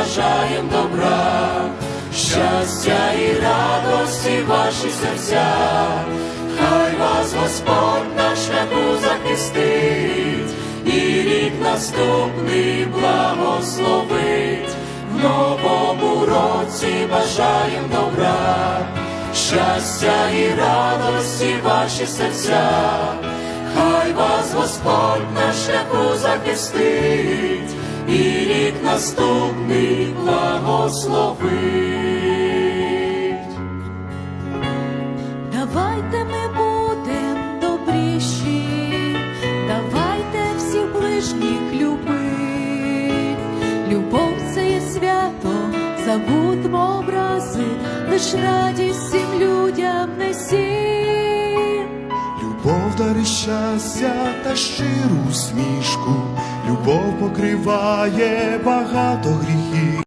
бажаєм добра, щастя і радості ваші серця, хай вас Господь на шляху захистить, і рік наступний благословить. В новому році бажаєм добра, щастя і радості ваші серця, хай вас Господь на шляху захистить, і рік наступний благословить. Давайте ми будем добріші, давайте всіх ближніх любить. Любов — це є свято, забудьмо образи, лиш радість всім людям несім. Любов дарить щастя та щиру усмішку, любов покриває багато гріхів.